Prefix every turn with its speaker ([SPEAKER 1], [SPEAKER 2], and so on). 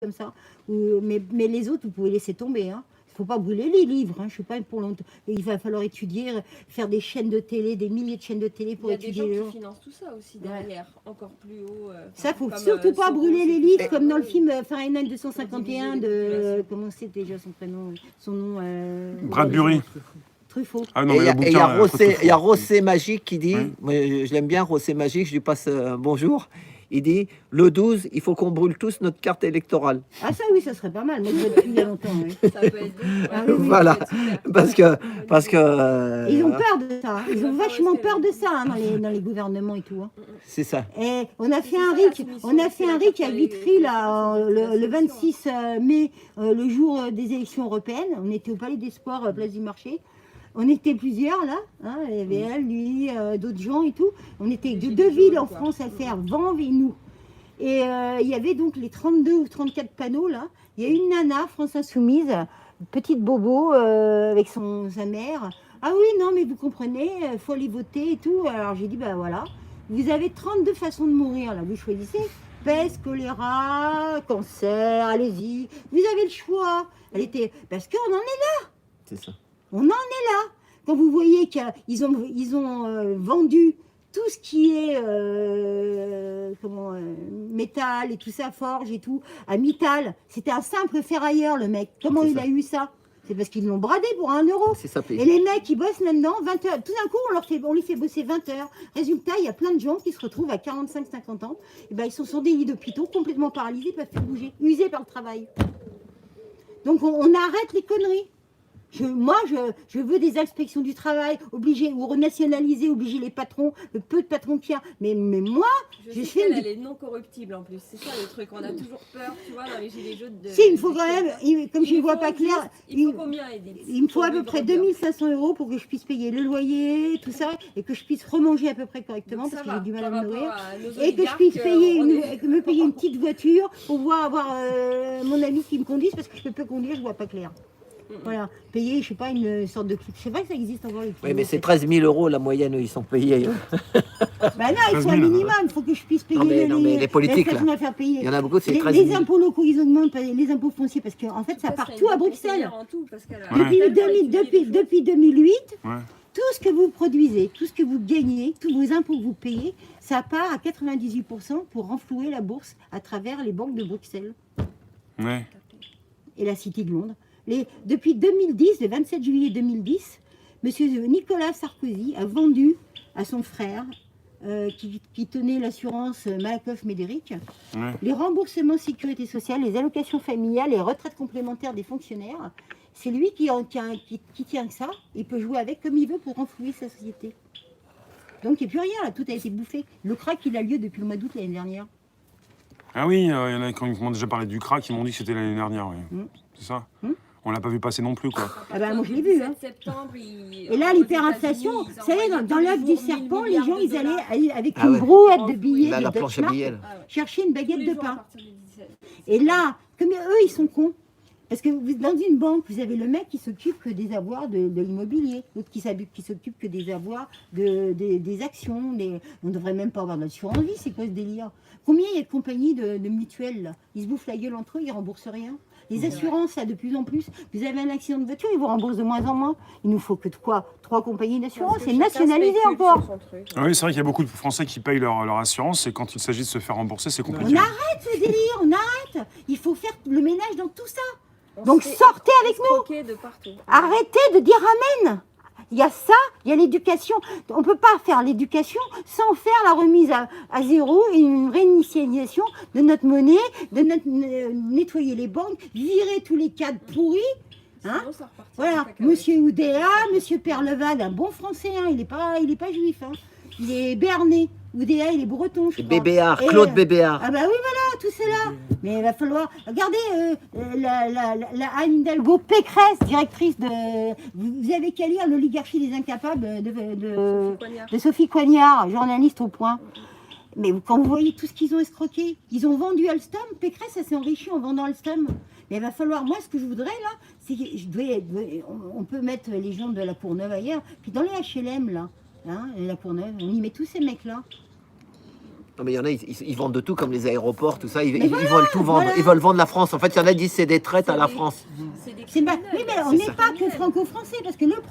[SPEAKER 1] comme ça. Mais les autres, vous pouvez laisser tomber. Hein. Il ne faut pas brûler les livres. Hein. Je ne suis pas pour longtemps. Il va falloir étudier, faire des chaînes de télé, des milliers de chaînes de télé pour étudier.
[SPEAKER 2] Il y a des gens qui financent tout ça aussi derrière, encore plus haut.
[SPEAKER 1] Ça, il ne faut surtout pas brûler les livres, comme dans le film Fahrenheit 251 de... Comment c'est déjà son prénom, son nom
[SPEAKER 3] Bradbury.
[SPEAKER 1] Truffaut.
[SPEAKER 3] Ah non,
[SPEAKER 4] et il y a Rossé Magique qui dit,
[SPEAKER 3] oui.
[SPEAKER 4] moi, je l'aime bien, Rossé Magique, je lui passe bonjour. Il dit, le 12, il faut qu'on brûle tous notre carte électorale.
[SPEAKER 1] Ah ça oui, ça serait pas mal. Moi, je l'ai depuis il y a longtemps. Oui.
[SPEAKER 2] Ça peut être
[SPEAKER 1] Ah, oui,
[SPEAKER 4] voilà, parce que
[SPEAKER 1] ils ont peur de ça. Hein. Ils ont vachement peur de ça hein, dans les gouvernements et tout. Hein.
[SPEAKER 4] c'est ça.
[SPEAKER 1] Et on a fait un RIC à Vitry là, le 26 mai, le jour des élections européennes. On était au Palais des Sports, place du Marché. On était plusieurs là, hein, il y avait elle, lui, d'autres gens et tout. On était deux villes en France à faire, Vanves et nous. Et il y avait donc les 32 ou 34 panneaux là. Il y a une nana, France Insoumise, petite bobo avec sa mère. Ah oui, non, mais vous comprenez, il faut aller voter et tout. Alors j'ai dit, bah voilà, vous avez 32 façons de mourir là, vous choisissez. Peste, choléra, cancer, allez-y, vous avez le choix. Elle était, parce qu'on en est là.
[SPEAKER 4] C'est ça.
[SPEAKER 1] On en est là. Quand vous voyez qu'ils ont vendu tout ce qui est métal et tout ça, forge et tout, à Mittal. C'était un simple ferrailleur, le mec. Comment il a eu ça? C'est parce qu'ils l'ont bradé pour 1 euro.
[SPEAKER 4] C'est ça,
[SPEAKER 1] et les mecs, ils bossent là-dedans 20 heures. Tout d'un coup, on les fait bosser 20 heures. Résultat, il y a plein de gens qui se retrouvent à 45-50 ans. Et ben, ils sont sur des lits d'hôpitaux, complètement paralysés, ils ne peuvent plus bouger, usés par le travail. Donc, on arrête les conneries. Moi, je veux des inspections du travail, obliger ou renationaliser, obliger les patrons, le peu de patrons qu'il y a. Mais moi,
[SPEAKER 2] je sais qu'elle est non corruptible en plus. C'est ça le truc. On a toujours peur, tu vois, dans les gilets jaunes.
[SPEAKER 1] Si, il me faut quand même, comme je ne vois pas clair,
[SPEAKER 2] il faut combien, Edith?
[SPEAKER 1] Il me faut à peu près 2500 € pour que je puisse payer le loyer, tout ça, et que je puisse remanger à peu près correctement, parce que j'ai du mal à me nourrir. Et que je puisse me payer une petite voiture pour pouvoir avoir mon ami qui me conduise, parce que je ne peux pas conduire, je ne vois pas clair. Voilà, payer, je sais pas, une sorte de... Je sais pas que ça existe encore.
[SPEAKER 4] Oui, mais c'est 13 000 € la moyenne où ils sont payés.
[SPEAKER 1] Bah non, il faut un minimum, il faut que je puisse payer
[SPEAKER 4] les politiques, là.
[SPEAKER 1] Il
[SPEAKER 4] y en a beaucoup, c'est 13 000.
[SPEAKER 1] Les impôts locaux, ils augmentent, les impôts fonciers, parce qu'en fait, ça part tout à Bruxelles. Depuis 2008, tout ce que vous produisez, tout ce que vous gagnez, tous vos impôts que vous payez, ça part à 98% pour renflouer la bourse à travers les banques de Bruxelles.
[SPEAKER 3] Ouais.
[SPEAKER 1] Et la City de Londres. Depuis 2010, le 27 juillet 2010, M. Nicolas Sarkozy a vendu à son frère, qui tenait l'assurance Malakoff-Médéric, les remboursements sécurité sociale, les allocations familiales, les retraites complémentaires des fonctionnaires. C'est lui qui tient ça, il peut jouer avec comme il veut pour renflouer sa société. Donc il n'y a plus rien, là, tout a été bouffé. Le crack, il a lieu depuis le mois d'août l'année dernière.
[SPEAKER 3] Ah oui, il y en a qui m'ont déjà parlé du crack, ils m'ont dit que c'était l'année dernière, oui. C'est ça. On l'a pas vu passer non plus, quoi.
[SPEAKER 1] Ah bah moi je l'ai vu. Hein. Et là, l'hyperinflation, vous savez, dans l'œuf du serpent, les gens, ils allaient avec une brouette de billets,
[SPEAKER 4] la planche à billets,
[SPEAKER 1] chercher une baguette de pain. Et là, comme eux, ils sont cons. Parce que dans une banque, vous avez le mec qui s'occupe que des avoirs de l'immobilier, l'autre qui s'occupe que des avoirs des actions. On ne devrait même pas avoir d'assurance vie, c'est quoi ce délire? Combien il y a de compagnies de mutuelles là? Ils se bouffent la gueule entre eux, ils ne remboursent rien. Les assurances, là, de plus en plus, vous avez un accident de voiture, ils vous remboursent de moins en moins. Il nous faut que 3 compagnies d'assurance, c'est nationalisé encore.
[SPEAKER 3] Ah oui, c'est vrai qu'il y a beaucoup de Français qui payent leur assurance, et quand il s'agit de se faire rembourser, c'est compliqué.
[SPEAKER 1] On arrête ce délire, on arrête. Il faut faire le ménage dans tout ça. Donc sortez avec nous. Arrêtez de dire amen. Il y a ça, il y a l'éducation. On ne peut pas faire l'éducation sans faire la remise à zéro et une réinitialisation de notre monnaie, nettoyer les banques, virer tous les cadres pourris. Hein, voilà, Monsieur Oudéa, Monsieur Perlevad, un bon français, hein, il n'est pas juif. Hein. Il est berné. Oudéa, il est breton, je crois.
[SPEAKER 4] Bébéard, Claude Bébéard.
[SPEAKER 1] Ah bah oui, voilà, tout cela. Mais il va falloir... Regardez, la Anne Hidalgo Pécresse, directrice de... Vous avez qu'à lire L'oligarchie des incapables de Sophie Coignard, journaliste au Point. Mais quand vous voyez tout ce qu'ils ont escroqué, ils ont vendu Alstom, Pécresse, ça s'est enrichi en vendant Alstom. Mais il va falloir, moi, ce que je voudrais, là, c'est que on peut mettre les gens de la Courneuve ailleurs, puis dans les HLM, là, hein, la Courneuve, on y met tous ces mecs-là.
[SPEAKER 4] Non, mais il y en a, ils vendent de tout, comme les aéroports, tout ça. Ils
[SPEAKER 1] voilà,
[SPEAKER 4] veulent tout vendre.
[SPEAKER 1] voilà.
[SPEAKER 4] Ils veulent vendre la France. En fait, il y en a qui disent c'est des traites à la
[SPEAKER 2] C'est des-
[SPEAKER 4] France.
[SPEAKER 2] C'est des
[SPEAKER 1] C'est
[SPEAKER 2] criminels.
[SPEAKER 1] mais on
[SPEAKER 4] C'est
[SPEAKER 1] n'est
[SPEAKER 4] ça.
[SPEAKER 1] pas que franco-français, parce que le problème.